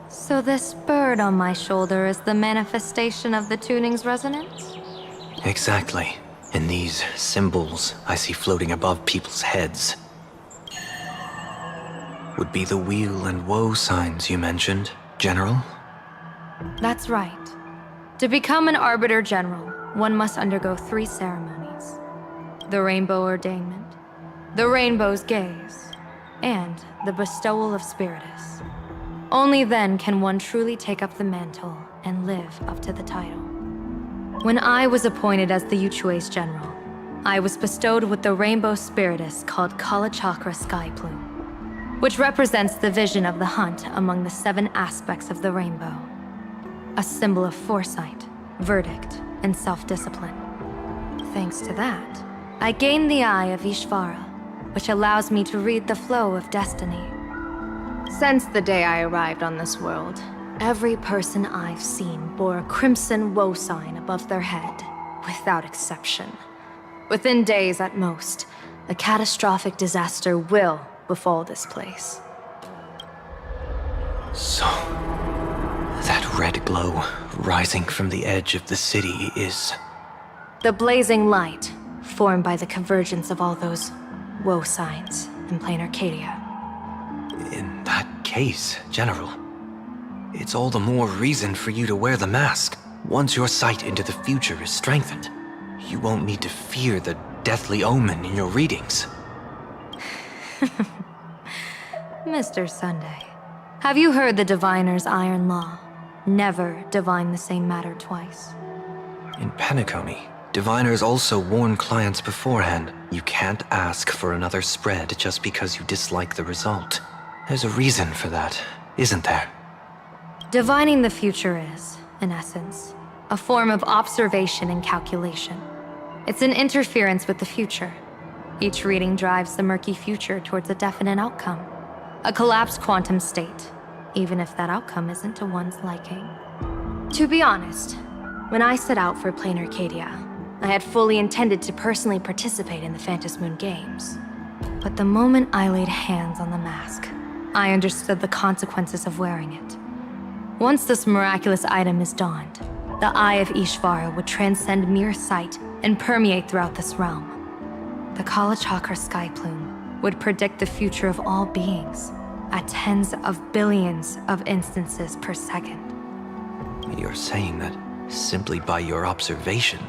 So this bird on my shoulder is the manifestation of the tuning's resonance? Exactly. And these symbols I see floating above people's heads would be the weal and woe signs you mentioned, General? That's right. To become an Arbiter General, one must undergo 3 ceremonies. The Rainbow Ordainment, the Rainbow's Gaze, and the Bestowal of Spiritus. Only then can one truly take up the mantle and live up to the title. When I was appointed as the Yuchue's General, I was bestowed with the Rainbow Spiritus called Kalachakra Sky Plume, which represents the vision of the hunt among the 7 aspects of the rainbow. A symbol of foresight, verdict, and self-discipline. Thanks to that, I gained the Eye of Ishvara, which allows me to read the flow of destiny. Since the day I arrived on this world, every person I've seen bore a crimson woe sign above their head, without exception. Within days at most, a catastrophic disaster will befall this place. So, that red glow rising from the edge of the city is... The blazing light, formed by the convergence of all those woe signs in plain Arcadia. In that case, General, it's all the more reason for you to wear the mask. Once your sight into the future is strengthened, you won't need to fear the deathly omen in your readings. Mr. Sunday, have you heard the diviner's iron law? Never divine the same matter twice. In Penacony, diviners also warn clients beforehand. You can't ask for another spread just because you dislike the result. There's a reason for that, isn't there? Divining the future is, in essence, a form of observation and calculation. It's an interference with the future. Each reading drives the murky future towards a definite outcome. A collapsed quantum state, even if that outcome isn't to one's liking. To be honest, when I set out for plain Arcadia, I had fully intended to personally participate in the Phantom Moon Games. But the moment I laid hands on the mask, I understood the consequences of wearing it. Once this miraculous item is donned, the Eye of Ishvara would transcend mere sight and permeate throughout this realm. The Kalachakra Sky Plume would predict the future of all beings at tens of billions of instances per second. You're saying that simply by your observation,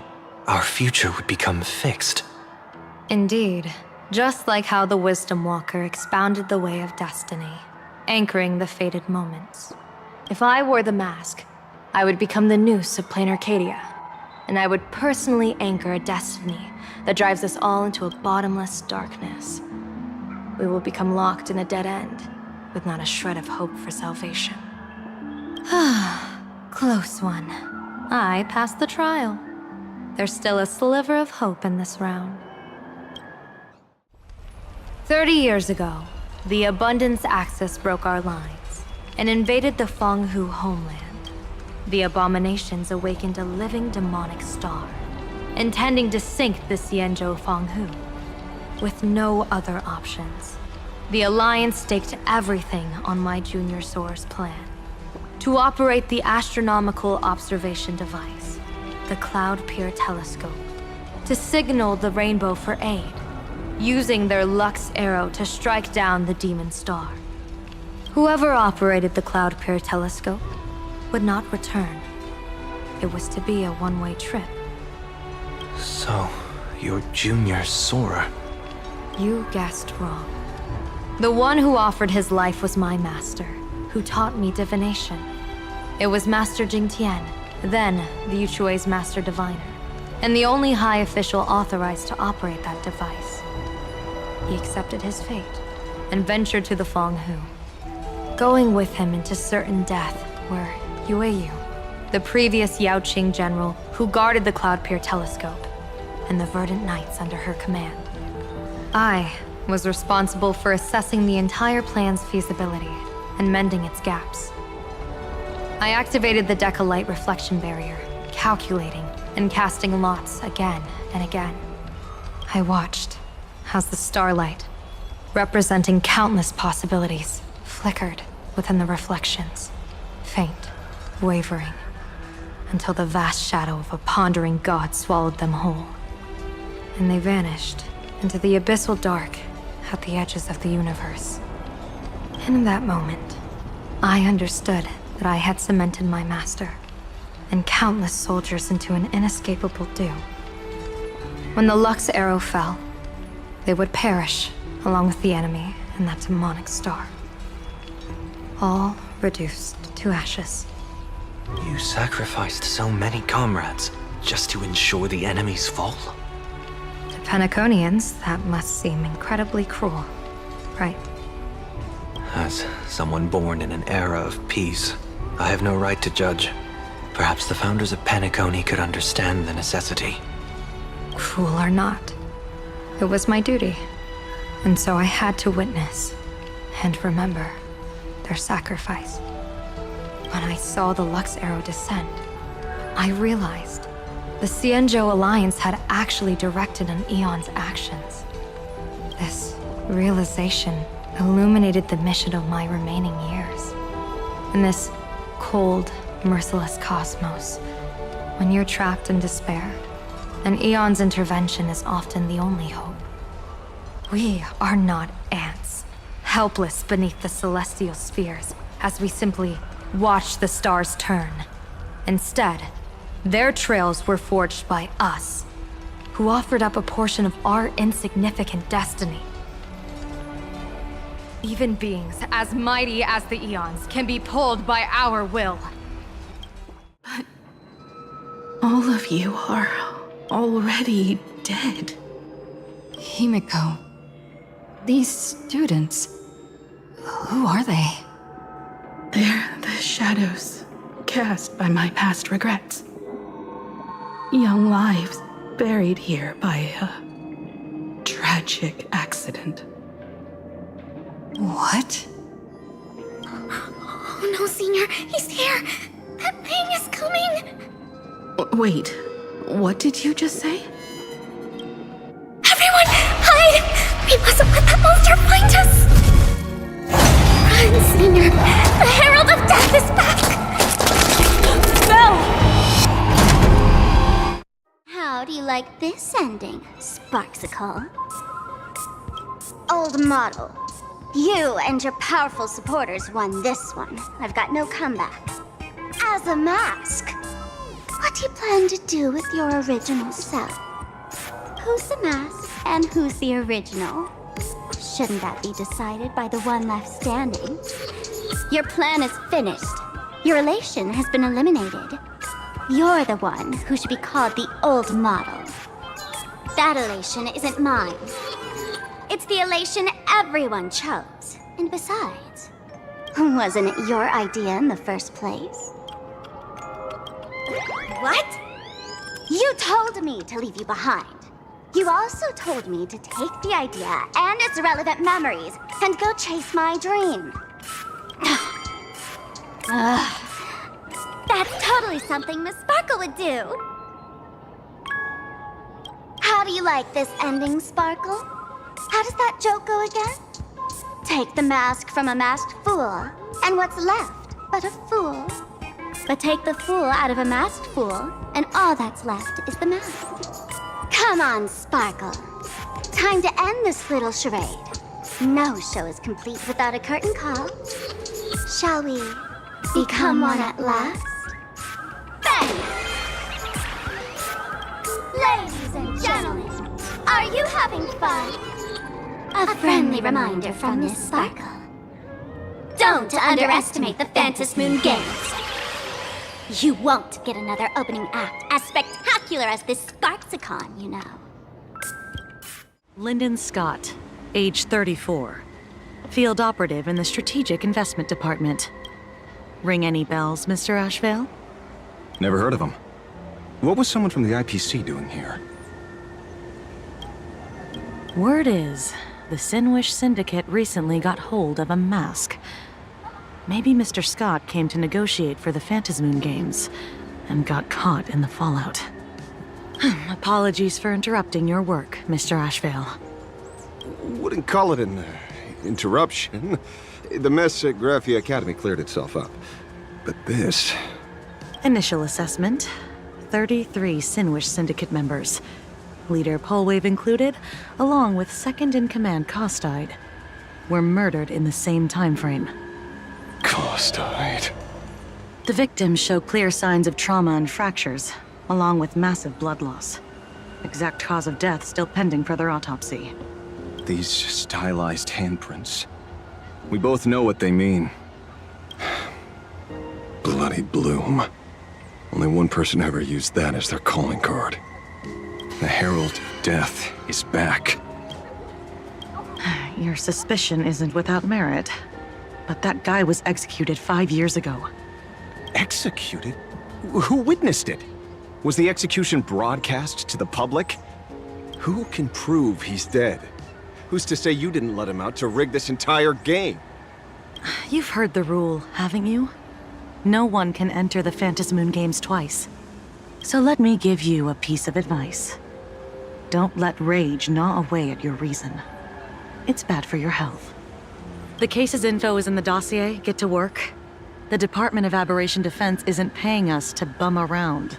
our future would become fixed. Indeed, just like how the Wisdom Walker expounded the way of destiny, anchoring the fated moments. If I wore the mask, I would become the noose of plain Arcadia, and I would personally anchor a destiny that drives us all into a bottomless darkness. We will become locked in a dead end, with not a shred of hope for salvation. Close one. I passed the trial. There's still a sliver of hope in this round. 30 years ago, the Abundance Axis broke our lines and invaded the Fenghu homeland. The abominations awakened a living demonic star, intending to sink the Xianzhou Fenghu. With no other options, the Alliance staked everything on my Junior Soar's plan. To operate the astronomical observation device, the Cloud Pier Telescope, to signal the rainbow for aid, using their Lux arrow to strike down the demon star. Whoever operated the Cloud Pier Telescope would not return. It was to be a one-way trip. So, your Junior Soar. You guessed wrong. The one who offered his life was my master, who taught me divination. It was Master Jingtian, then the Yuchue's Master Diviner, and the only high official authorized to operate that device. He accepted his fate and ventured to the Fenghu. Going with him into certain death were Yueyu, the previous Yaoqing general who guarded the Cloud Pier Telescope, and the Verdant Knights under her command. I was responsible for assessing the entire plan's feasibility and mending its gaps. I activated the Decalite reflection barrier, calculating and casting lots again and again. I watched as the starlight, representing countless possibilities, flickered within the reflections, faint, wavering, until the vast shadow of a pondering god swallowed them whole. And they vanished into the abyssal dark at the edges of the universe. In that moment, I understood that I had cemented my master and countless soldiers into an inescapable doom. When the Lux arrow fell, they would perish along with the enemy and that demonic star. All reduced to ashes. You sacrificed so many comrades just to ensure the enemy's fall? To Penaconians, that must seem incredibly cruel, right? As someone born in an era of peace, I have no right to judge. Perhaps the founders of Penacony could understand the necessity. Cruel or not, it was my duty. And so I had to witness and remember their sacrifice. When I saw the Lux arrow descend, I realized the Xianzhou Alliance had actually directed an Aeon's actions. This realization illuminated the mission of my remaining years. In this cold, merciless cosmos, when you're trapped in despair, an Aeon's intervention is often the only hope. We are not ants, helpless beneath the celestial spheres as we simply watch the stars turn. Instead, their trails were forged by us, who offered up a portion of our insignificant destiny. Even beings as mighty as the Aeons can be pulled by our will. But all of you are already dead. Himiko, these students, who are they? They're the shadows cast by my past regrets. Young lives buried here by a tragic accident. What? Oh no, Senior, he's here! That thing is coming! Wait, what did you just say? Everyone, hide! We mustn't let that monster find us! Run, Senior! The Herald of Death is back! No! How do you like this ending, Sparksicle? Old model. You and your powerful supporters won this one. I've got no comeback. As a mask, what do you plan to do with your original self? Who's the mask and who's the original? Shouldn't that be decided by the one left standing? Your plan is finished. Your relation has been eliminated. You're the one who should be called the old model. That elation isn't mine. It's the elation everyone chose. And besides, wasn't it your idea in the first place? What? You told me to leave you behind. You also told me to take the idea and its relevant memories and go chase my dream. That's totally something Miss Sparkle would do. How do you like this ending, Sparkle? How does that joke go again? Take the mask from a masked fool, and what's left but a fool? But take the fool out of a masked fool, and all that's left is the mask. Come on, Sparkle. Time to end this little charade. No show is complete without a curtain call. Shall we become one at last? Bang! Ladies and gentlemen, are you having fun? A friendly reminder from Miss Sparkle. Don't underestimate the Phantom Moon Games. You won't get another opening act as spectacular as this Sparksicon, you know. Lyndon Scott, age 34. Field operative in the Strategic Investment Department. Ring any bells, Mr. Ashvale? Never heard of him. What was someone from the IPC doing here? Word is, the Sinwish Syndicate recently got hold of a mask. Maybe Mr. Scott came to negotiate for the Phantasmoon Games, and got caught in the fallout. Apologies for interrupting your work, Mr. Ashvale. Wouldn't call it an interruption. The mess at Graphia Academy cleared itself up. But this... Initial assessment. 33 Sinwish Syndicate members. Leader Polwave included, along with second-in-command Costide, were murdered in the same time frame. Costide. The victims show clear signs of trauma and fractures, along with massive blood loss. Exact cause of death still pending further autopsy. These stylized handprints. We both know what they mean. Bloody Bloom. Only one person ever used that as their calling card. The Herald of Death is back. Your suspicion isn't without merit, but that guy was executed 5 years ago. Executed? Who witnessed it? Was the execution broadcast to the public? Who can prove he's dead? Who's to say you didn't let him out to rig this entire game? You've heard the rule, haven't you? No one can enter the Phantasmoon games twice. So let me give you a piece of advice. Don't let rage gnaw away at your reason. It's bad for your health. The case's info is in the dossier. Get to work. The Department of Aberration Defense isn't paying us to bum around,